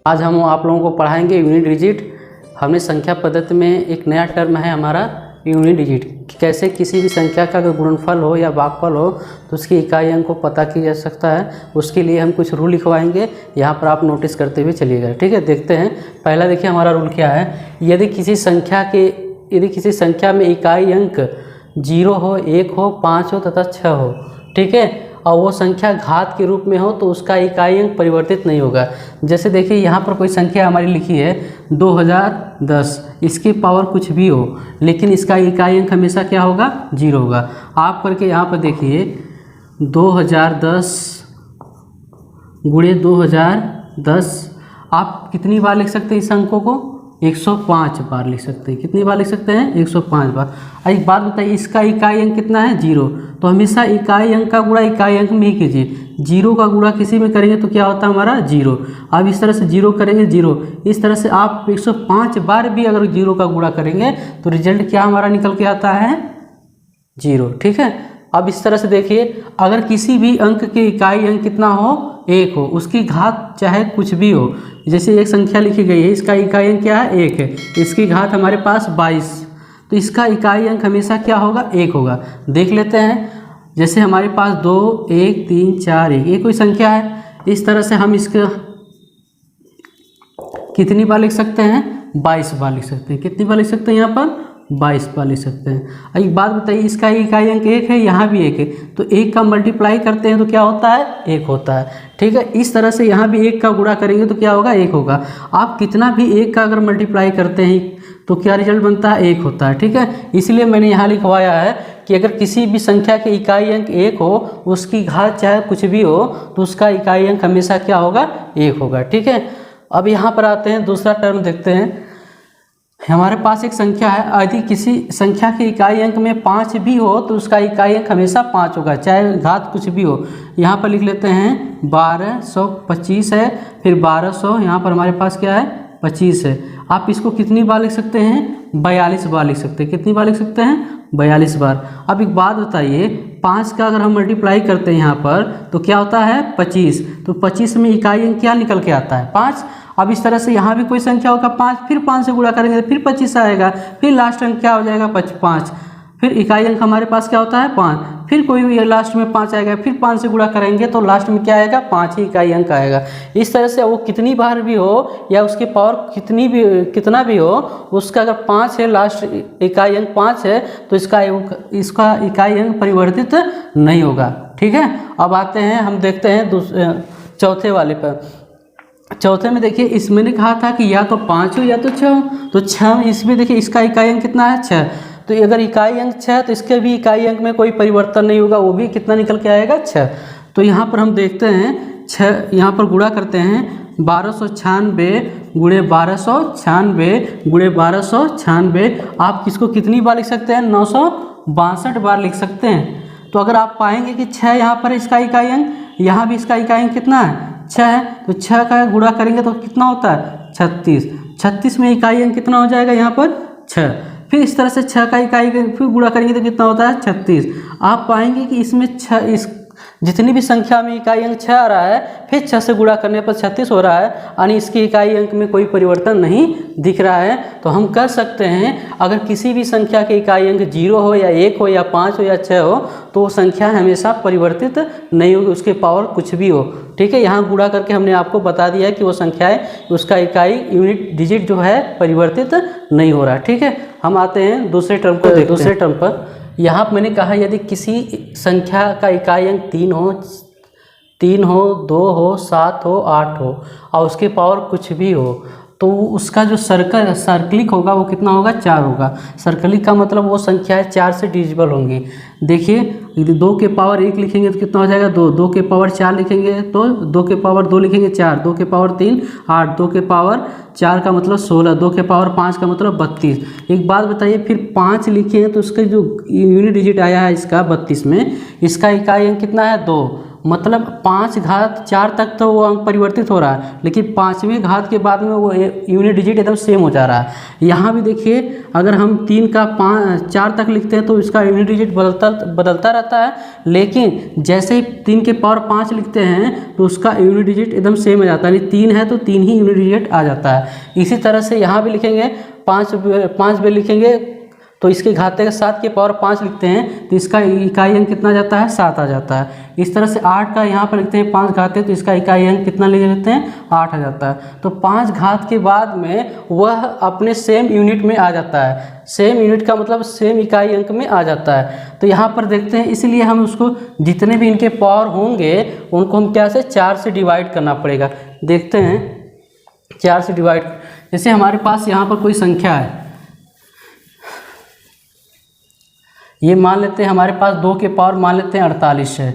आज हम आप लोगों को पढ़ाएंगे यूनिट डिजिट। हमने संख्या पद्धति में एक नया टर्म है हमारा यूनिट डिजिट। कैसे किसी भी संख्या का अगर गुणनफल हो या भागफल हो तो उसकी इकाई अंक को पता किया जा सकता है। उसके लिए हम कुछ रूल लिखवाएंगे, यहाँ पर आप नोटिस करते हुए चलिएगा। ठीक है, देखते हैं। पहला देखिए हमारा रूल क्या है। यदि किसी संख्या में इकाई अंक 0 हो, 1 हो, 5 हो तथा 6 हो, ठीक है, और वो संख्या घात के रूप में हो तो उसका इकाई अंक परिवर्तित नहीं होगा। जैसे देखिए यहाँ पर कोई संख्या हमारी लिखी है 2010, इसकी पावर कुछ भी हो लेकिन इसका इकाई अंक हमेशा क्या होगा, 0 होगा। आप करके यहाँ पर देखिए 2010 गुणे 2010, आप कितनी बार लिख सकते हैं इस अंकों को, 105 बार लिख सकते हैं। कितनी बार लिख सकते हैं, 105 बार। एक बात बताइए, इसका इकाई अंक कितना है, 0, तो हमेशा इकाई अंक का गुणा इकाई अंक में ही कीजिए। 0 का गुणा किसी में करेंगे तो क्या होता है हमारा, 0। अब इस तरह से 0 करेंगे 0, इस तरह से आप 105 बार भी अगर 0 का गुणा करेंगे तो रिजल्ट क्या हमारा निकल के आता है, 0। ठीक है, अब इस तरह से देखिए, अगर किसी भी अंक के इकाई अंक कितना हो, 1 हो, उसकी घात चाहे कुछ भी हो। जैसे एक संख्या लिखी गई है, इसका इकाई अंक क्या है, 1 है, इसकी घात हमारे पास 22, तो इसका इकाई अंक हमेशा क्या होगा, 1 होगा। देख लेते हैं, जैसे हमारे पास 2, 1, 3, 4, 1 ये कोई संख्या है। इस तरह से हम इसका कितनी बार लिख सकते हैं, 22 बार लिख सकते हैं। कितनी बार लिख सकते हैं, यहाँ पर 22 बार लिख सकते हैं। एक बात बताइए, इसका इकाई अंक 1 है, यहाँ भी 1 है, तो 1 का मल्टीप्लाई करते हैं तो क्या होता है, 1 होता है। ठीक है, इस तरह से यहाँ भी 1 का गुणा करेंगे तो क्या होगा, 1 होगा। आप कितना भी 1 का अगर मल्टीप्लाई करते हैं तो क्या रिजल्ट बनता है, 1 होता है। ठीक है, इसलिए मैंने यहाँ लिखवाया है कि अगर किसी भी संख्या के इकाई अंक 1 हो, उसकी घात चाहे कुछ भी हो तो उसका इकाई अंक हमेशा क्या होगा, 1 होगा। ठीक है, अब यहाँ पर आते हैं, दूसरा टर्म देखते हैं। हमारे पास एक संख्या है, यदि किसी संख्या के इकाई अंक में 5 भी हो तो उसका इकाई अंक हमेशा 5 होगा, चाहे घात कुछ भी हो। यहाँ पर लिख लेते हैं 1225 है, फिर 1200, यहाँ पर हमारे पास क्या है, 25 है। आप इसको कितनी बार लिख सकते हैं, 42 बार लिख सकते हैं। कितनी बार लिख सकते हैं, 42 बार। अब एक बात बताइए, 5 का अगर हम मल्टीप्लाई करते हैं यहाँ पर तो क्या होता है, 25, तो 25 में इकाई अंक क्या निकल के आता है, 5। अब इस तरह से यहाँ भी कोई संख्या होगा 5, फिर 5 से गुणा करेंगे तो फिर 25 आएगा, फिर लास्ट अंक क्या हो जाएगा, 5, फिर इकाई अंक हमारे पास क्या होता है, 5, फिर कोई भी लास्ट में 5 आएगा, फिर 5 से गुणा करेंगे तो लास्ट में क्या आएगा, 5 ही इकाई अंक आएगा। इस तरह से वो कितनी बार भी हो या उसकी पावर कितना भी हो, उसका अगर 5 है, लास्ट इकाई अंक 5 है तो इसका इकाई अंक परिवर्तित नहीं होगा। ठीक है, अब आते हैं, हम देखते हैं चौथे वाले पर। चौथे में देखिए, इसमें ने कहा था कि या तो 5 हो या तो 6 हो, तो 6 इसमें देखिए इसका इकाई अंक कितना है, 6। तो अगर इकाई अंक 6 है तो इसके भी इकाई अंक में कोई परिवर्तन नहीं होगा, वो भी कितना निकल के आएगा, 6। तो यहाँ पर हम देखते हैं 6, यहाँ पर गुणा करते हैं 1296 गुणे 1296 गुणे 1296। आप किसको कितनी बार लिख सकते हैं, 962 बार लिख सकते हैं। तो अगर आप पाएंगे कि 6 यहाँ पर इसका इकाई अंक, यहाँ भी इसका इकाई अंक कितना है, 6 है, तो 6 का गुणा करेंगे तो कितना होता है, 36। 36 में इकाई अंक कितना हो जाएगा, यहाँ पर 6। फिर इस तरह से 6 का इकाई फिर गुणा करेंगे तो कितना होता है, 36। आप पाएंगे कि इसमें 6 जितनी भी संख्या में इकाई अंक 6 आ रहा है, फिर 6 से गुणा करने पर 36 हो रहा है, यानी इसकी इकाई अंक में कोई परिवर्तन नहीं दिख रहा है। तो हम कह सकते हैं अगर किसी भी संख्या के इकाई अंक 0 हो या 1 हो या 5 हो या 6 हो तो वो संख्या हमेशा परिवर्तित नहीं होगी, उसके पावर कुछ भी हो। ठीक है, यहाँ गुणा करके हमने आपको बता दिया है कि वो संख्या है, उसका इकाई यूनिट डिजिट जो है परिवर्तित नहीं हो रहा। ठीक है, हम आते हैं दूसरे टर्म को देखते हैं। दूसरे टर्म पर यहाँ मैंने कहा, यदि किसी संख्या का इकाई अंक 3 हो, 2 हो, 7 हो, 8 हो और उसके पावर कुछ भी हो तो उसका जो सर्कलिक होगा वो कितना होगा, 4 होगा। सर्कलिक का मतलब वो संख्याएं 4 से डिविजिबल होंगी। देखिए, यदि 2 के पावर 1 लिखेंगे तो कितना हो जाएगा, 2, 2 के पावर 4 लिखेंगे तो 2 के पावर 2 लिखेंगे 4, 2 के पावर 3 8, 2 के पावर 4 का मतलब 16, 2 के पावर 5 का मतलब 32। एक बात बताइए, फिर 5 लिखे हैं तो उसका जो यूनिट डिजिट आया है इसका 32 में, इसका इकाई अंक कितना है, 2। मतलब 5 घात 4 तक तो वो अंक परिवर्तित हो रहा है, लेकिन 5वें घात के बाद में वो यूनिट डिजिट एकदम सेम हो जा रहा है। यहाँ भी देखिए, अगर हम 3 का 4 तक लिखते हैं तो इसका यूनिट डिजिट बदलता रहता है, लेकिन जैसे ही 3 के पावर 5 लिखते हैं तो उसका यूनिट डिजिट एकदम सेम आ जाता है, यानी 3 है तो 3 ही यूनिट डिजिट आ जाता है। इसी तरह से यहाँ भी लिखेंगे, 5 पे लिखेंगे तो इसके घाते के 7 के पावर 5 लिखते हैं तो इसका इकाई अंक कितना जाता है, 7 आ जाता है। इस तरह से 8 का यहाँ पर लिखते हैं 5 घाते तो इसका इकाई अंक कितना ले लेते हैं, 8 आ जाता है। तो 5 घात के बाद में वह अपने सेम यूनिट में आ जाता है, सेम यूनिट का मतलब सेम इकाई अंक में आ जाता है। तो यहाँ पर देखते हैं, इसलिए हम उसको जितने भी इनके पावर होंगे उनको हम क्या से 4 से डिवाइड करना पड़ेगा। देखते हैं 4 से डिवाइड, जैसे हमारे पास यहाँ पर कोई संख्या है, ये मान लेते हैं हमारे पास 2 के पावर मान लेते हैं 48 है,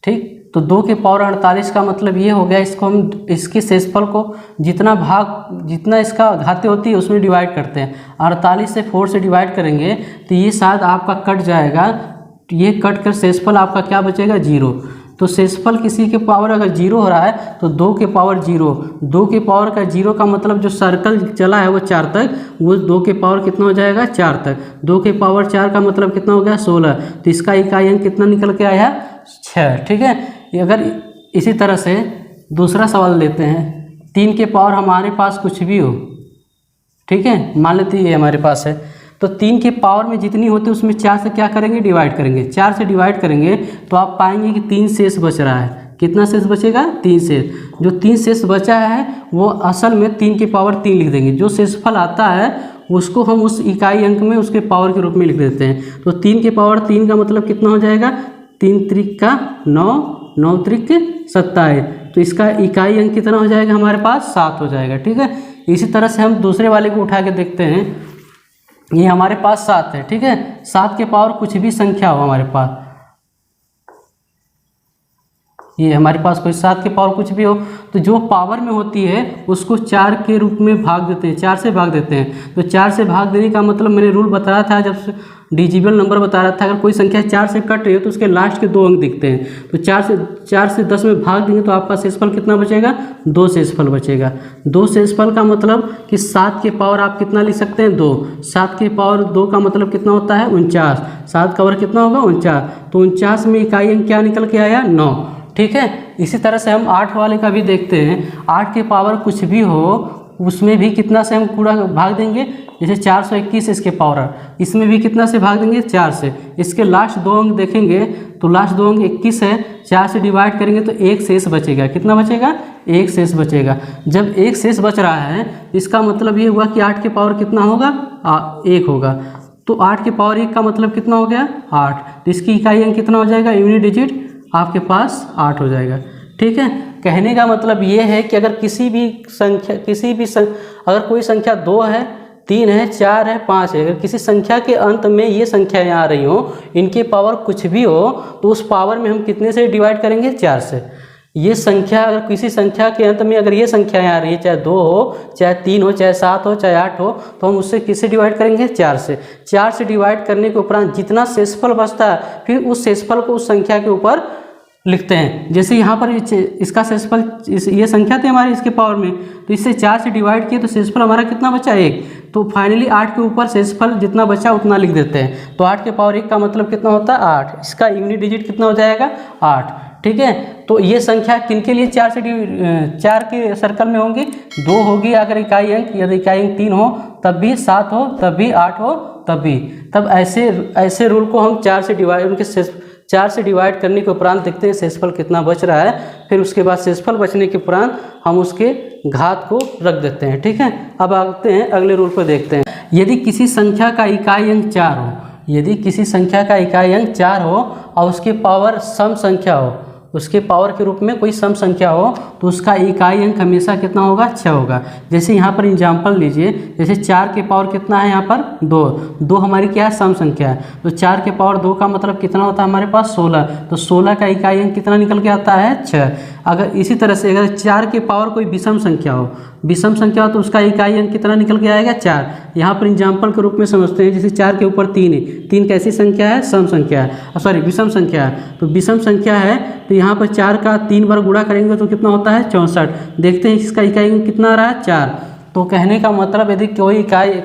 ठीक। तो 2 के पावर 48 का मतलब ये हो गया, इसको हम इसके शेषफल को जितना इसका घाते होती है उसमें डिवाइड करते हैं। 48 से 4 से डिवाइड करेंगे तो ये शायद आपका कट जाएगा, ये कट कर शेषफल आपका क्या बचेगा, 0। तो शेषफल किसी के पावर अगर 0 हो रहा है तो 2 के पावर 0, 2 के पावर का 0 का मतलब जो सर्कल चला है वो 4 तक, वो 2 के पावर कितना हो जाएगा, 4 तक। 2 के पावर 4 का मतलब कितना हो गया, 16। तो इसका इकाई अंक कितना निकल के आया, 6, ठीक है। अगर इसी तरह से दूसरा सवाल लेते हैं, 3 के पावर हमारे पास कुछ भी हो, ठीक है, मान लेते ये हमारे पास है, तो 3 के पावर में जितनी होती है उसमें 4 से क्या करेंगे, डिवाइड करेंगे। 4 से डिवाइड करेंगे तो आप पाएंगे कि 3 शेष बच रहा है। कितना शेष बचेगा, 3 शेष। जो 3 शेष बचा है वो असल में 3 के पावर 3 लिख देंगे। जो शेषफल आता है उसको हम उस इकाई अंक में उसके पावर के रूप में लिख देते हैं। तो 3 के पावर 3 का मतलब कितना हो जाएगा, 3 त्रिक का 9, 9 त्रिक 27। तो इसका इकाई अंक कितना हो जाएगा, हमारे पास 7 हो जाएगा, ठीक है। इसी तरह से हम दूसरे वाले को उठा के देखते हैं, ये हमारे पास 7 है, ठीक है। 7 के पावर कुछ भी संख्या हो हमारे पास, ये हमारे पास कोई 7 के पावर कुछ भी हो, तो जो पावर में होती है उसको 4 के रूप में भाग देते हैं, 4 से भाग देते हैं। तो 4 से भाग देने का मतलब मैंने रूल बताया था, जब डिजिबल नंबर बता रहा था, अगर कोई संख्या 4 से कट रही है तो उसके लास्ट के 2 अंक दिखते हैं। तो 4 से 10 में भाग देंगे तो आपका शेषफल कितना बचेगा, 2 शेषफल बचेगा। 2 शेषफल का मतलब कि 7 के पावर आप कितना लिख सकते हैं, 2। 7 के पावर 2 का मतलब कितना होता है, 49। 7 का पावर कितना होगा, 49। तो 49 में इकाई अंक क्या निकल के आया, 9, ठीक है। इसी तरह से हम 8 वाले का भी देखते हैं। 8 के पावर कुछ भी हो उसमें भी कितना से हम पूरा भाग देंगे, जैसे 421 इसके पावर, इसमें भी कितना से भाग देंगे, 4 से। इसके लास्ट 2 अंक देखेंगे तो लास्ट 2 अंक 21 है, 4 से डिवाइड करेंगे तो 1 शेष बचेगा। कितना बचेगा, 1 शेष बचेगा। जब 1 शेष बच रहा है इसका मतलब ये हुआ कि 8 के पावर कितना होगा, 1 होगा। तो 8 के पावर 1 का मतलब कितना हो गया, 8। तो इसकी इकाई अंक कितना हो जाएगा, यूनिट डिजिट आपके पास 8 हो जाएगा, ठीक है। कहने का मतलब ये है कि अगर किसी भी संख्या अगर कोई संख्या 2 है, 3 है, 4 है, 5 है, अगर किसी संख्या के अंत में ये संख्याएँ आ रही हो, इनके पावर कुछ भी हो, तो उस पावर में हम कितने से डिवाइड करेंगे, 4 से। ये संख्या अगर किसी संख्या के अंत में अगर ये संख्याएँ आ रही है, चाहे 2 हो, चाहे 3 हो, चाहे 7 हो, चाहे 8 हो, तो हम उससे किससे डिवाइड करेंगे, 4 से। 4 से डिवाइड करने के उपरांत जितना शेषफल बचता है फिर उस शेषफल को उस संख्या के ऊपर लिखते हैं। जैसे यहाँ पर इसका शेषफल, ये संख्या थी हमारी इसके पावर में, तो इससे 4 से डिवाइड किए तो शेषफल हमारा कितना बचा, 1। तो फाइनली 8 के ऊपर शेषफल जितना बचा उतना लिख देते हैं। तो 8 के पावर 1 का मतलब कितना होता है, 8। इसका यूनिट डिजिट कितना हो जाएगा, 8, ठीक है। तो ये संख्या किनके लिए 4 के सर्कल में होंगी, 2 होगी अगर इकाई अंक, यदि इकाई अंक 3 हो तब भी, 7 हो तब भी, 8 हो तब भी। तब ऐसे रूल को हम 4 से डिवाइड करने के उपरांत देखते हैं शेषफल कितना बच रहा है। फिर उसके बाद शेषफल बचने के उपरांत हम उसके घात को रख देते हैं, ठीक है। अब आते हैं अगले रूल को देखते हैं। यदि किसी संख्या का इकाई अंक 4 हो, यदि किसी संख्या का इकाई अंक 4 हो और उसके पावर सम संख्या हो, उसके पावर के रूप में कोई सम संख्या हो, तो उसका इकाई अंक हमेशा कितना होगा, 6 होगा। जैसे यहाँ पर एग्जाम्पल लीजिए, जैसे 4 के पावर कितना है यहाँ पर, 2 हमारी क्या है, सम संख्या है। तो 4 के पावर 2 का मतलब कितना होता है हमारे पास, 16। तो 16 का इकाई अंक कितना निकल के आता है, 6। अगर इसी तरह से अगर 4 के पावर कोई विषम संख्या हो, तो उसका इकाई अंक कितना निकल के आएगा, 4। यहाँ पर एग्जाम्पल के रूप में समझते हैं, जैसे 4 के ऊपर 3 है, 3 कैसी संख्या है, सम संख्या है, सॉरी विषम संख्या है। तो विषम संख्या है तो यहाँ पर 4 का 3 बार गुणा करेंगे तो कितना होता है 64। देखते हैं इसका इकाई अंक कितना आ रहा है 4। तो कहने का मतलब यदि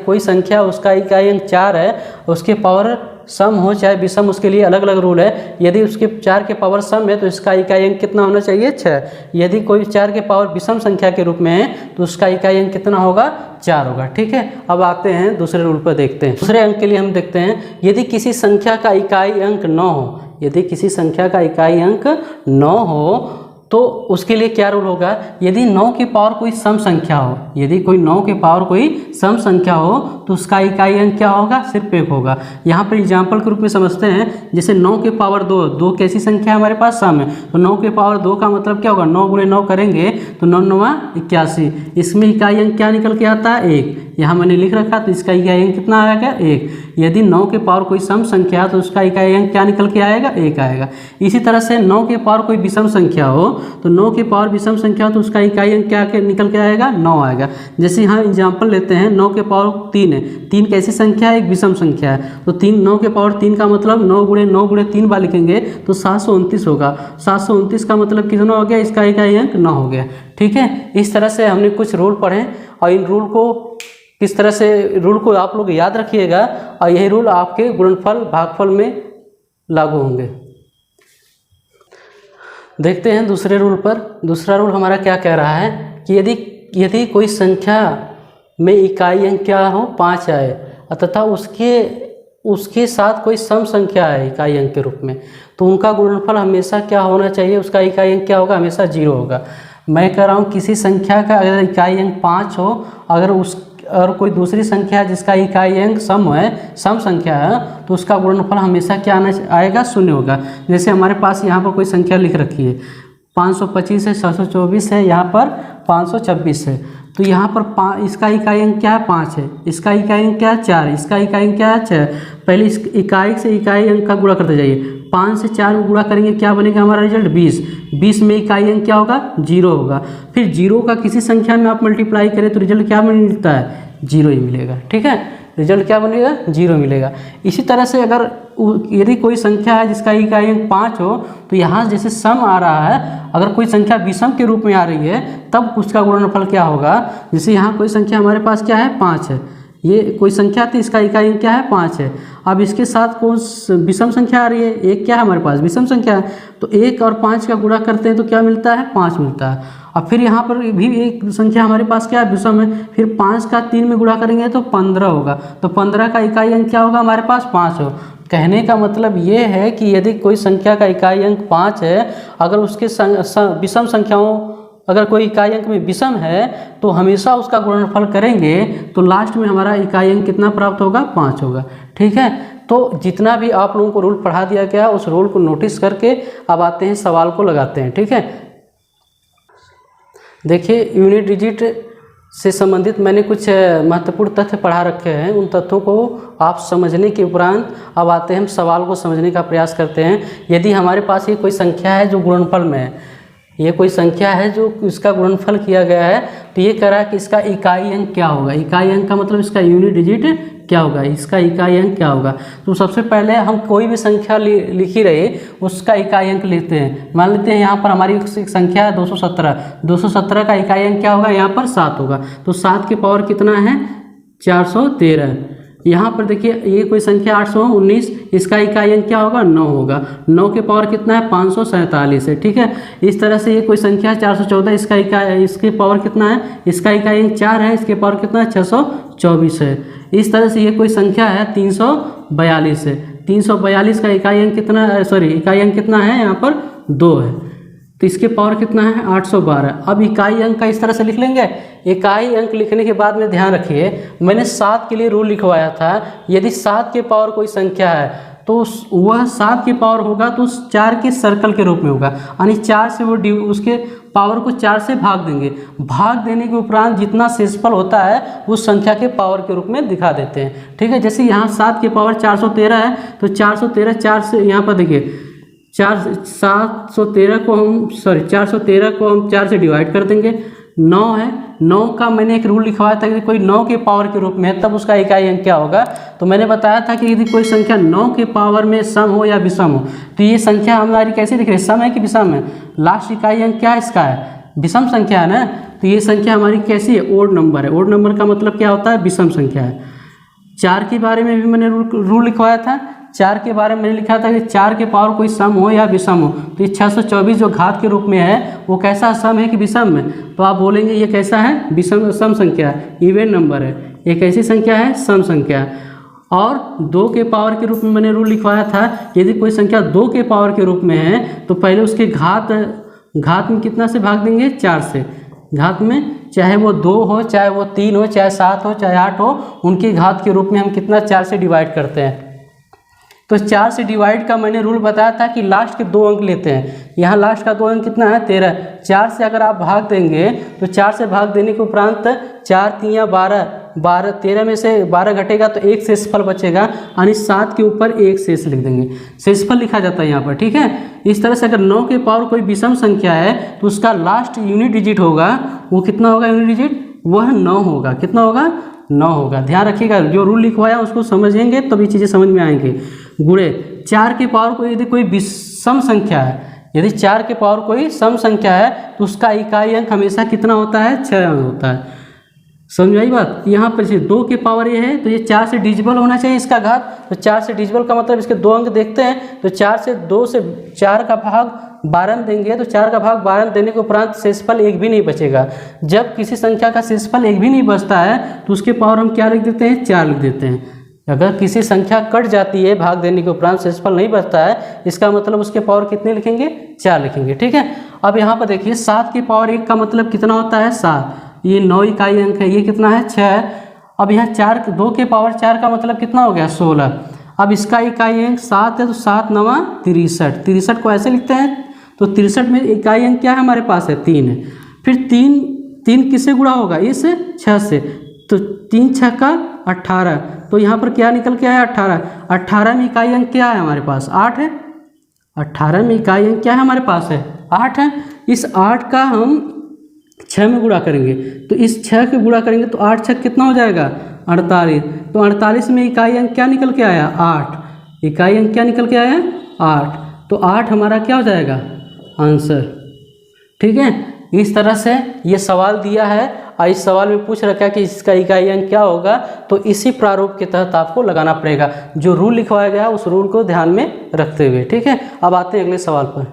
कोई संख्या उसका इकाई अंक 4 है, उसके पावर सम हो चाहे विषम, उसके लिए अलग अलग रूल है। यदि उसके 4 के पावर सम है तो इसका इकाई अंक कितना होना चाहिए 6। यदि कोई 4 के पावर विषम संख्या के रूप में है तो उसका इकाई अंक कितना होगा 4 होगा। ठीक है, अब आते हैं दूसरे रूल पर, देखते हैं। दूसरे अंक के लिए हम देखते हैं, यदि किसी संख्या का इकाई अंक 9 हो, यदि किसी संख्या का इकाई अंक 9 हो तो उसके लिए क्या रूल होगा। यदि 9 की पावर कोई सम संख्या हो, यदि कोई 9 के पावर कोई सम संख्या हो तो उसका इकाई अंक क्या होगा, सिर्फ 1 होगा। यहाँ पर एग्जाम्पल के रूप में समझते हैं, जैसे 9 के पावर 2, 2 कैसी संख्या है हमारे पास, सम है, तो 9 के पावर 2 का मतलब क्या होगा, 9 गुणे 9 करेंगे तो 9 9 81। इसमें इकाई अंक क्या निकल के आता है 1। यहाँ मैंने लिख रखा तो इसका इकाई अंक कितना आएगा 1। यदि 9 के पावर कोई सम संख्या तो उसका इकाई अंक क्या निकल के आएगा 1 आएगा। इसी तरह से 9 के पावर कोई विषम संख्या हो तो 9 के पावर विषम संख्या हो तो उसका इकाई अंक क्या निकल के आएगा 9 आएगा। जैसे यहाँ एग्जाम्पल लेते हैं, 9 के पावर 3 है, 3 कैसी संख्या है, एक विषम संख्या है, तो 9 के पावर 3 का मतलब 9 गुणे 9 गुणे 3 बार लिखेंगे तो 729 होगा। 729 का मतलब कितना हो गया, इसका इकाई अंक 9 हो गया। ठीक है, इस तरह से हमने कुछ रूल पढ़े और इन रूल को किस तरह से, रूल को आप लोग याद रखिएगा और यही रूल आपके गुणनफल भागफल में लागू होंगे। देखते हैं दूसरे रूल पर। दूसरा रूल हमारा क्या कह रहा है कि यदि कोई संख्या में इकाई अंक क्या हो 5 आए तथा उसके साथ कोई सम संख्या है इकाई अंक के रूप में, तो उनका गुणनफल हमेशा क्या होना चाहिए, उसका इकाई अंक क्या होगा, हमेशा 0 होगा। मैं कह रहा हूँ किसी संख्या का अगर इकाई अंक 5 हो, और कोई दूसरी संख्या जिसका इकाई अंक सम संख्या है तो उसका गुणनफल हमेशा क्या आएगा, 0 होगा। जैसे हमारे पास यहाँ पर कोई संख्या लिख रखी है 525 है, 624 है, यहाँ पर 526 है, तो यहाँ पर इसका इकाई अंक क्या है 5 है, इसका इकाई अंक क्या है 4, इसका इकाई अंक क्या है 6। पहले इस इकाई से इकाई अंक का गुणा करते जाइए, 5 से 4 में गुणा करेंगे क्या बनेगा हमारा रिजल्ट 20। 20 में इकाई अंक क्या होगा 0 होगा। फिर 0 का किसी संख्या में आप मल्टीप्लाई करें तो रिजल्ट क्या मिलता है, 0 ही मिलेगा। ठीक है, रिजल्ट क्या बनेगा 0 मिलेगा। इसी तरह से अगर यदि कोई संख्या है जिसका इकाई अंक 5 हो तो यहाँ जैसे सम आ रहा है, अगर कोई संख्या विषम के रूप में आ रही है तब उसका गुणनफल क्या होगा। जैसे यहाँ कोई संख्या हमारे पास क्या है 5 है, ये कोई संख्या थी, इसका इकाई अंक क्या है 5 है। अब इसके साथ कौन विषम संख्या आ रही है, 1 क्या है हमारे पास विषम संख्या है, तो 1 और 5 का गुणा करते हैं तो क्या मिलता है 5 मिलता है। अब फिर यहाँ पर भी एक संख्या हमारे पास क्या है विषम है, फिर 5 का 3 में गुणा करेंगे तो 15 होगा, तो 15 का इकाई अंक क्या होगा हमारे पास 5 हो। कहने का मतलब ये है कि यदि कोई संख्या का इकाई अंक 5 है, अगर उसके विषम संख्याओं अगर कोई इकाई अंक में विषम है तो हमेशा उसका गुणनफल करेंगे तो लास्ट में हमारा इकाई अंक कितना प्राप्त होगा 5 होगा। ठीक है, तो जितना भी आप लोगों को रूल पढ़ा दिया गया उस रूल को नोटिस करके अब आते हैं सवाल को लगाते हैं। ठीक है, देखिए यूनिट डिजिट से संबंधित मैंने कुछ महत्वपूर्ण तथ्य पढ़ा रखे हैं, उन तथ्यों को आप समझने के उपरांत अब आते हैं हम सवाल को समझने का प्रयास करते हैं। यदि हमारे पास ये कोई संख्या है जो गुणनफल में है, ये कोई संख्या है जो इसका गुणनफल किया गया है, तो ये कह रहा है कि इसका इकाई अंक क्या होगा। इकाई अंक का मतलब इसका यूनिट डिजिट क्या होगा, इसका इकाई अंक क्या होगा। तो सबसे पहले हम कोई भी संख्या लिखी रहे उसका इकाई अंक लेते हैं। मान लेते हैं यहाँ पर हमारी एक संख्या है 217, 217 का इकाई अंक क्या होगा, यहाँ पर 7 होगा, तो 7 के पावर कितना है 413। यहाँ पर देखिए ये कोई संख्या 819, इसका इकाई अंक क्या होगा 9 होगा, 9 के पावर कितना है 547 है। ठीक है, इस तरह से ये कोई संख्या 414, इसके पावर कितना है, इसका इकाई अंक 4 है, इसके पावर कितना है 624 है। इस तरह से ये कोई संख्या है 342 है, 342 का इकाई अंक कितना इकाई अंक कितना है यहाँ पर 2 है, तो इसके पावर कितना है 812। अब इकाई अंक का इस तरह से लिख लेंगे। इकाई अंक लिखने के बाद में ध्यान रखिए मैंने 7 के लिए रूल लिखवाया था, यदि 7 के पावर कोई संख्या है तो वह 7 के पावर होगा तो 4 के सर्कल के रूप में होगा, यानी 4 से वो उसके पावर को 4 से भाग देंगे। भाग देने के उपरांत जितना शेषफल होता है उस संख्या के पावर के रूप में दिखा देते हैं। ठीक है, जैसे यहाँ 7 के पावर 413 है तो 413 4 से यहाँ पर देखिए 413 को हम 4 से डिवाइड कर देंगे, 9 है, 9 का मैंने एक रूल लिखवाया था कि कोई 9 के पावर के रूप में है तब उसका इकाई अंक क्या होगा। तो मैंने बताया था कि यदि कोई संख्या 9 के पावर में सम हो या विषम हो तो ये संख्या हमारी कैसी दिख रही है, सम है कि विषम है। लास्ट इकाई अंक क्या है इसका है, विषम संख्या है ना। तो ये संख्या हमारी कैसी है, ओड नंबर है। ओड नंबर का मतलब क्या होता है, विषम संख्या है। 4 के बारे में भी मैंने रूल लिखवाया था। 4 के बारे में मैंने लिखा था कि 4 के पावर कोई सम हो या विषम हो। तो ये 624 जो घात के रूप में है वो कैसा, सम है कि विषम है। तो आप बोलेंगे ये कैसा है, विषम सम संख्या है, इवन नंबर है। ये कैसी संख्या है, सम संख्या। और 2 के पावर के रूप में मैंने रूल लिखवाया था, यदि कोई संख्या 2 के पावर के रूप में है तो पहले उसके घात में कितना से भाग देंगे, 4 से। घात में चाहे वो 2 हो, चाहे वो 3 हो, चाहे 7 हो, चाहे 8 हो, उनकी घात के रूप में हम कितना, 4 से डिवाइड करते हैं। तो 4 से डिवाइड का मैंने रूल बताया था कि लास्ट के 2 अंक लेते हैं। यहाँ लास्ट का 2 अंक कितना है, 13। 4 से अगर आप भाग देंगे तो 4 से भाग देने के उपरांत 4 3 या 12, 13 में से 12 घटेगा तो एक शेषफल बचेगा, यानी 7 के ऊपर एक शेष लिख देंगे। शेषफल लिखा जाता है यहाँ पर, ठीक है। इस तरह से अगर 9 के पावर कोई विषम संख्या है तो उसका लास्ट यूनिट डिजिट होगा, वो कितना होगा यूनिट डिजिट, वह 9 होगा। कितना होगा, 9 होगा। ध्यान रखिएगा, जो रूल लिखवाया उसको समझेंगे तब ये चीज़ें समझ में आएंगे। गुणे 4 के पावर को यदि कोई विषम संख्या है, यदि 4 के पावर कोई सम संख्या है तो उसका इकाई अंक हमेशा कितना होता है, 6 होता है। समझ आई बात। यहाँ पर 2 के पावर ये है तो ये 4 से डिजिबल होना चाहिए इसका घात। तो 4 से डिजिबल का मतलब इसके 2 अंक देखते हैं तो 4 से 2 से 4 का भाग 12 देंगे तो 4 का भाग 12 देने के उपरांत शेषफल एक भी नहीं बचेगा। जब किसी संख्या का शेषफल एक भी नहीं बचता है तो उसके पावर हम क्या लिख देते हैं, 4 लिख देते हैं। अगर किसी संख्या कट जाती है भाग देने के उपरांत शेषफल नहीं बचता है, इसका मतलब उसके पावर कितने लिखेंगे, 4 लिखेंगे, ठीक है। अब यहाँ पर देखिए 7 के पावर 1 का मतलब कितना होता है, 7। ये 9 इकाई अंक है, ये कितना है, 6। अब यहाँ 2 के पावर 4 का मतलब कितना हो गया, 16। अब इसका इकाई अंक 7 है तो 7 9 63। 63 को ऐसे लिखते हैं तो 63 में इकाई अंक क्या है हमारे पास है, 3 है। फिर 3 किससे गुणा होगा, इस 6 से। तो 3 6 का 18। तो यहाँ पर क्या निकल के आया, 18। 18 में इकाई अंक क्या है हमारे पास, 8 है। 18 में इकाई अंक क्या है हमारे पास है, 8 है। इस 8 का हम 6 में गुणा करेंगे तो इस 6 के गुणा करेंगे तो 8 6 कितना हो जाएगा, 48। तो 48 में इकाई अंक क्या निकल के आया, 8। इकाई अंक क्या निकल के आया, 8। तो 8 हमारा क्या हो जाएगा, आंसर, ठीक है। इस तरह से ये सवाल दिया है और इस सवाल में पूछ रखा है कि इसका इकाई अंक क्या होगा। तो इसी प्रारूप के तहत आपको लगाना पड़ेगा, जो रूल लिखवाया गया है उस रूल को ध्यान में रखते हुए, ठीक है। अब आते हैं अगले सवाल पर।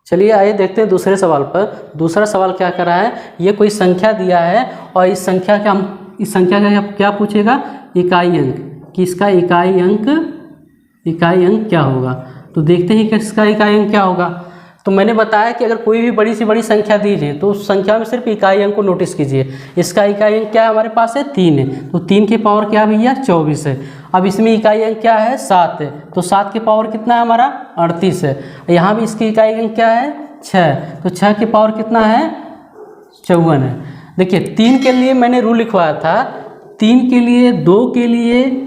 चलिए आइए देखते हैं दूसरे सवाल पर। दूसरा सवाल क्या कर रहा है, ये कोई संख्या दिया है और इस संख्या का क्या पूछेगा, इकाई अंक, कि इसका इकाई अंक क्या होगा। तो देखते हैं कि इसका इकाई अंक क्या होगा। तो मैंने बताया कि अगर कोई भी बड़ी से बड़ी संख्या दीजिए तो उस संख्या में सिर्फ इकाई अंक को नोटिस कीजिए। इसका इकाई अंक क्या है हमारे पास है, 3 है। तो 3 के पावर क्या भैया, 24 है। अब इसमें इकाई अंक क्या है, 7 है। तो 7 के पावर कितना है हमारा, 38 है। यहाँ भी इसकी इकाई अंक क्या है, 6। तो 6 के पावर कितना है, 54 है। देखिए 3 के लिए मैंने रूल लिखवाया था, 3 के लिए, 2 के लिए,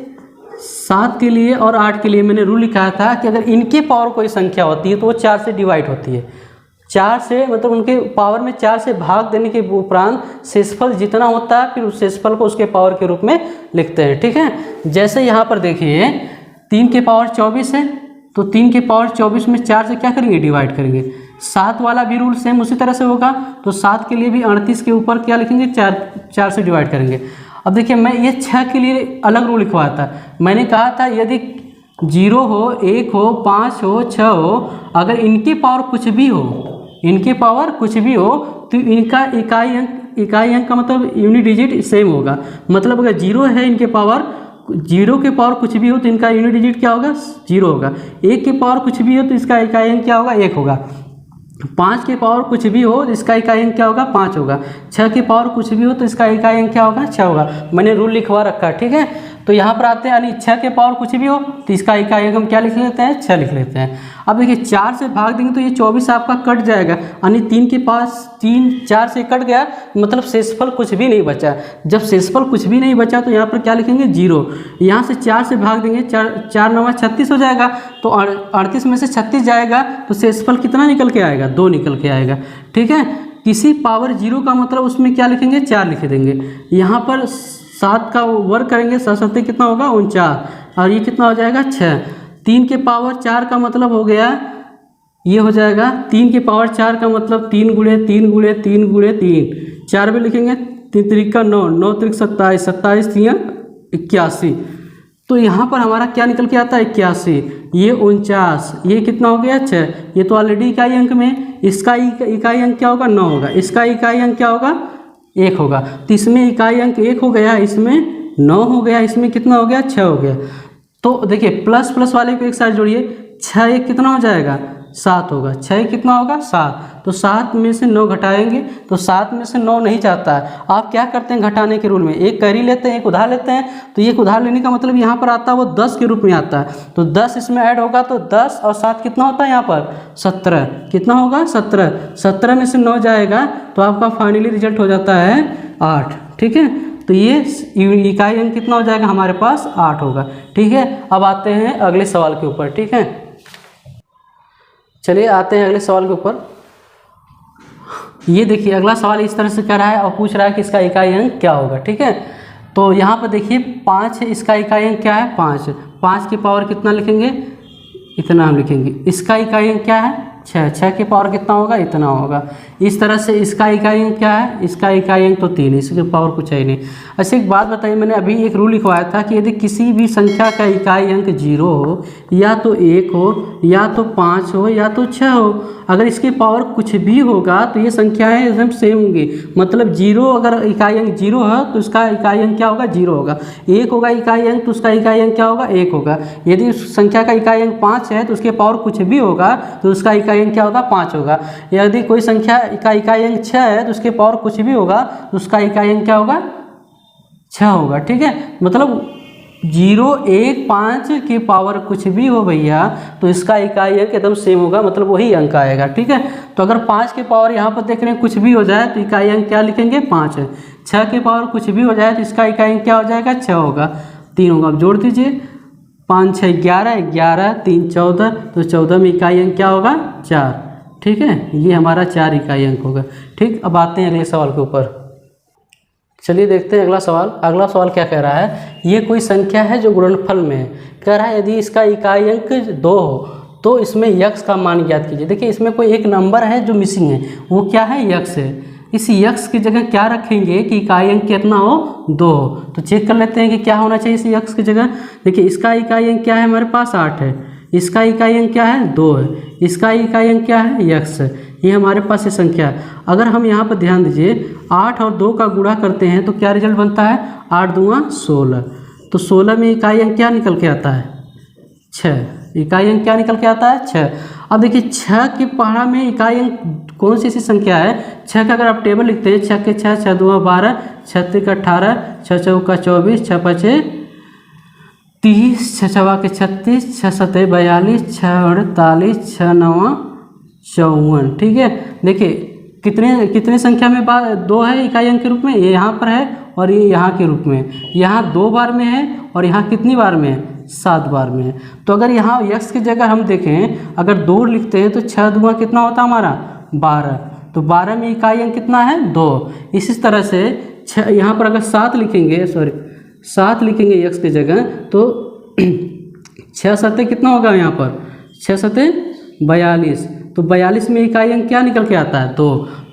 7 के लिए और 8 के लिए मैंने रूल लिखा था कि अगर इनके पावर कोई संख्या होती है तो वो 4 से डिवाइड होती है। 4 से मतलब उनके पावर में 4 से भाग देने के उपरांत शेषफल जितना होता है फिर उस शेषफल को उसके पावर के रूप में लिखते हैं, ठीक है। जैसे यहाँ पर देखिए 3 के पावर 24 है तो 3 के पावर 24 में 4 से क्या करेंगे, डिवाइड करेंगे। 7 वाला भी रूल सेम उसी तरह से होगा। तो 7 के लिए भी 38 के ऊपर क्या लिखेंगे, 4 से डिवाइड करेंगे। अब देखिए मैं ये 6 के लिए अलग रूल लिखवाया था। मैंने कहा था यदि 0 हो, 1 हो, 5 हो, 6 हो, अगर इनके पावर कुछ भी हो, तो इनका इकाई अंक का मतलब यूनिट डिजिट सेम होगा। मतलब अगर 0 है इनके पावर, 0 के पावर कुछ भी हो तो इनका यूनिट डिजिट क्या होगा, 0 होगा। 1 के पावर कुछ भी हो तो इसका इकाई अंक क्या होगा, 1 होगा। 5 के पावर कुछ भी हो तो इसका इकाई अंक क्या होगा, 5 होगा। 6 के पावर कुछ भी हो तो इसका इकाई अंक क्या होगा, 6 होगा। मैंने रूल लिखवा रखा है, ठीक है। तो यहाँ पर आते हैं, यानी 6 के पावर कुछ भी हो तो इसका इकाई अंक हम क्या लिख लेते हैं, 6 लिख लेते हैं। अब देखिए 4 से भाग देंगे तो ये 24 आपका कट जाएगा, यानी 3 के पास 4 से कट गया, मतलब शेषफल कुछ भी नहीं बचा। जब शेषफल कुछ भी नहीं बचा तो यहाँ पर क्या लिखेंगे, 0। यहाँ से 4 से भाग देंगे, 4 9 36 हो जाएगा। तो 38 में से 36 जाएगा तो शेषफल कितना निकल के आएगा, 2 निकल के आएगा, ठीक है। किसी पावर 0 का मतलब उसमें क्या लिखेंगे, 4 लिख देंगे। यहाँ पर 7 का वर्ग करेंगे, 7 7 कितना होगा 49, और ये कितना हो जाएगा 6। 3 के पावर 4 का मतलब हो गया, ये हो जाएगा 3 के पावर 4 का मतलब 3 गुणे 3 गुणे 3 गुणे 3, 4 में लिखेंगे 3 त्रिका 9, 9 त्रिक 27, 27 3 81। तो यहाँ पर हमारा क्या निकल के आता है 81, ये 49, ये कितना हो गया 6। ये तो ऑलरेडी इकाई अंक में, इसका इकाई अंक क्या होगा 9 होगा, इसका इकाई अंक क्या होगा 1 होगा। तो इसमें इकाई अंक 1 हो गया, इसमें 9 हो गया, इसमें कितना हो गया 6 हो गया। तो देखिए प्लस प्लस वाले को एक साथ जोड़िए, 6 1 कितना हो जाएगा 7 होगा, 6 कितना होगा 7। तो 7 में से 9 घटाएंगे तो 7 में से 9 नहीं जाता है। आप क्या करते हैं घटाने के रूल में, एक कैरी लेते हैं, एक उधार लेते हैं। तो एक उधार लेने का मतलब यहाँ पर आता है वो 10 के रूप में आता है, तो 10 इसमें ऐड होगा तो 10 और 7 कितना होता है यहाँ पर 17, कितना होगा 17। 17 में से 9 जाएगा तो आपका फाइनली रिजल्ट हो जाता है 8। ठीक है, तो ये इकाई अंक कितना हो जाएगा हमारे पास 8 होगा। ठीक है, अब आते हैं अगले सवाल के ऊपर। ठीक है, चलिए आते हैं अगले सवाल के ऊपर। ये देखिए अगला सवाल इस तरह से कर रहा है और पूछ रहा है कि इसका इकाई अंक क्या होगा। ठीक है, तो यहाँ पर देखिए 5 है, इसका इकाई अंक क्या है 5। 5 की पावर कितना लिखेंगे, इतना हम लिखेंगे। इसका इकाई अंक क्या है 6, 6 की पावर कितना होगा इतना होगा। इस तरह से इसका इकाई अंक क्या है, इसका इकाई अंक तो 3, इसकी पावर कुछ है नहीं। अच्छा एक बात बताइए, मैंने अभी एक रूल लिखवाया था कि यदि किसी भी संख्या का इकाई अंक 0 हो, या तो 1 हो, या तो 5 हो, या तो 6 हो, अगर इसके पावर कुछ भी होगा तो ये संख्याएं एकदम सेम होंगी। मतलब 0 अगर इकाई अंक 0 है तो इसका इकाई अंक क्या होगा 0 होगा। 1 होगा इकाई अंक तो उसका इकाई अंक क्या होगा 1 होगा। यदि उस संख्या का इकाई अंक 5 है तो उसके पावर कुछ भी होगा तो उसका इकाई अंक क्या होगा 5 होगा। यदि कोई संख्या का इकाई अंक 6 है तो उसके पावर कुछ भी होगा तो उसका इकाई अंक क्या होगा 6 होगा। ठीक है, मतलब 0 1 5 की पावर कुछ भी हो भैया तो इसका इकाई अंक एकदम सेम होगा, मतलब वही अंक आएगा। ठीक है, तो अगर 5 की पावर यहाँ पर देख रहे हैं कुछ भी हो जाए तो इकाई अंक क्या लिखेंगे 5 है। 6 की पावर कुछ भी हो जाए तो इसका इकाई अंक क्या हो जाएगा 6 होगा, 3 होगा। अब जोड़ दीजिए 5 6 11, 11 3 14, तो 14 में इकाई अंक क्या होगा 4। ठीक है, ये हमारा 4 इकाई अंक होगा। ठीक, अब आते हैं अगले सवाल के ऊपर। चलिए देखते हैं अगला सवाल। अगला सवाल क्या कह रहा है, ये कोई संख्या है जो गुणनफल में है। कह रहा है यदि इसका इकाई अंक 2 हो तो इसमें यक्स का मान ज्ञात कीजिए। देखिए इसमें कोई एक नंबर है जो मिसिंग है, वो क्या है यक्स है। इस यक्स की जगह क्या रखेंगे कि इकाई अंक कितना हो 2 हो। तो चेक कर लेते हैं कि क्या होना चाहिए इस यक्स की जगह। देखिए इसका इकाई अंक क्या है हमारे पास 8 है, इसका इकाई अंक क्या है 2 है, इसका इकाई अंक क्या है यक्स है। ये हमारे पास ये संख्या है। अगर हम यहाँ पर ध्यान दीजिए 8 और 2 का गुणा करते हैं तो क्या रिजल्ट बनता है 8 दूना 16। तो 16 में इकाई अंक क्या निकल के आता है 6। इकाई अंक क्या निकल के आता है 6। अब देखिए 6 की पहाड़ा में इकाई अंक कौन सी ऐसी संख्या है 6 का अगर आप टेबल लिखते हैं 6 के 6, 6 दूना 12, 6 त्रिक 18, 6 चौका 24, 6 पचे 30, 6 चौवा के 36, 6 सते 42, 6 48, 6 9 54। ठीक है, देखिए कितने संख्या में 2 है इकाई अंक के रूप में, ये यहाँ पर है और ये यहाँ के रूप में। यहाँ 2 बार में है और यहाँ कितनी बार में है 7 बार में है। तो अगर यहाँ यक्स की जगह हम देखें अगर 2 लिखते हैं तो 6 दूना कितना होता है हमारा 12। तो 12 में इकाई अंक कितना है 2। इसी तरह से यहाँ पर अगर 7 लिखेंगे 7 लिखेंगे यक्स की जगह तो 6 सते कितना होगा यहाँ पर 6 सते 42। तो 42 में इकाई अंक क्या निकल के आता है 2।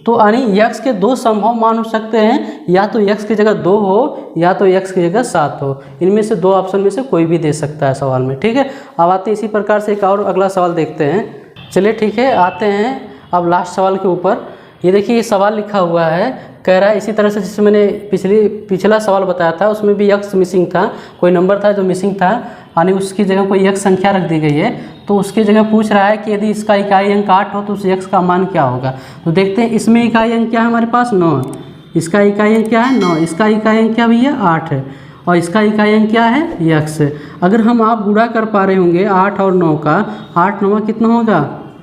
तो यानी यक्स के 2 संभव मान हो सकते हैं, या तो यक्स की जगह 2 हो या तो यक्स की जगह 7 हो। इनमें से 2 ऑप्शन में से कोई भी दे सकता है सवाल में। ठीक है, अब आते हैं इसी प्रकार से एक और अगला सवाल देखते हैं। चलिए ठीक है, आते हैं अब लास्ट सवाल के ऊपर। ये देखिए ये सवाल लिखा हुआ है, कह रहा है इसी तरह से जैसे मैंने पिछला सवाल बताया था उसमें भी यक्स मिसिंग था, कोई नंबर था जो मिसिंग था, यानी उसकी जगह कोई यक्स संख्या रख दी गई है। तो उसकी जगह पूछ रहा है कि यदि इसका इकाई अंक 8 हो तो उस यक्स का मान क्या होगा। तो देखते हैं इसमें इकाई अंक क्या है हमारे पास 9, इसका इकाई अंक क्या है 9, इसका इकाई अंक क्या भैया 8 है और इसका इकाई अंक क्या है यक्स है। अगर हम आप गुणा कर पा रहे होंगे 8 और 9 का, 8 9 कितना होगा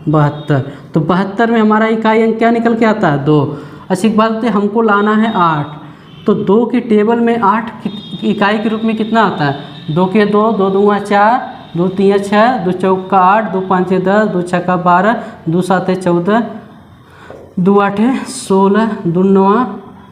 72। तो 72 में हमारा इकाई अंक क्या निकल के आता है 2। अच्छी बात है, हमको लाना है 8, तो 2 की टेबल में 8 इकाई के रूप में कितना आता है 2 के 2, 2 दूना 4, 2 3 6, 2 चौका 8, 2 5 10, 2 छक्का 12, 2 7 14, 2 आठे 16, 2 नवा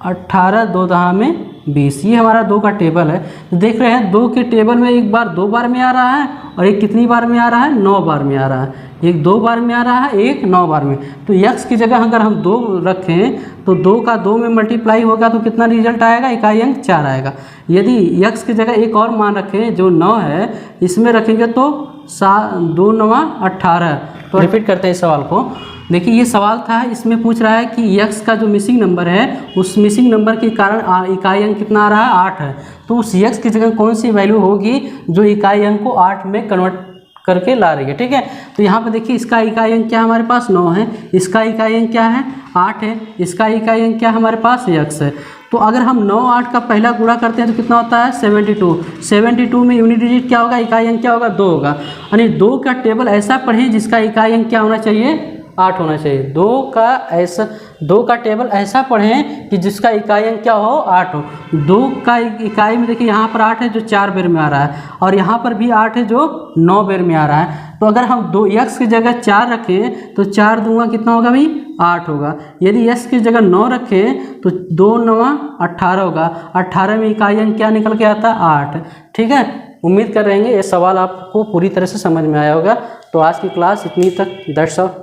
18, 2 दहा में 20। ये हमारा 2 का टेबल है। तो देख रहे हैं 2 के टेबल में एक बार 2 बार में आ रहा है और एक कितनी बार में आ रहा है, 9 बार में आ रहा है। एक 2 बार में आ रहा है, एक 9 बार में। तो यक्स की जगह अगर हम 2 रखें तो 2 का 2 में मल्टीप्लाई होगा तो कितना रिजल्ट आएगा, इकाई अंक 4 आएगा। यदि यक्स की जगह एक और मान रखें जो 9 है, इसमें रखेंगे तो 2 नवा 18। तो रिपीट करते हैं इस सवाल को। देखिए ये सवाल था, इसमें पूछ रहा है कि यक्स का जो मिसिंग नंबर है उस मिसिंग नंबर के कारण इकाई अंक कितना आ रहा है, 8 है। तो उस यक्स की जगह कौन सी वैल्यू होगी जो इकाई अंक को 8 में कन्वर्ट करके ला रही है, ठीक है। तो यहाँ पे देखिए इसका इकाई अंक क्या हमारे पास 9 है, इसका इकाई अंक क्या है 8 है, इसका इकाई अंक क्या हमारे पास यक्स है। तो अगर हम 9 8 का पहला गुणा करते हैं तो कितना होता है 72। 72 में यूनिट डिजिट क्या होगा, इकाई अंक क्या होगा 2 होगा। यानी 2 का टेबल ऐसा पढ़ें जिसका इकाई अंक क्या होना चाहिए, 8 होना चाहिए। 2 का टेबल ऐसा पढ़ें कि जिसका इकाई अंक क्या हो, 8 हो। 2 का इकाई में देखिए यहाँ पर 8 है जो 4 बेर में आ रहा है और यहाँ पर भी 8 है जो 9 बेर में आ रहा है। तो अगर हम 2 यक्स की जगह 4 रखें तो 4 दूंगा कितना होगा भाई, 8 होगा। यदि यक्स की जगह 9 रखें तो 2 नवा 18 होगा। 18 में इकाई अंक क्या निकल के आता है, 8। ठीक है, उम्मीद कर रहे हैं ये सवाल आपको पूरी तरह से समझ में आया होगा। तो आज की क्लास इतनी तक, दैट्स ऑल।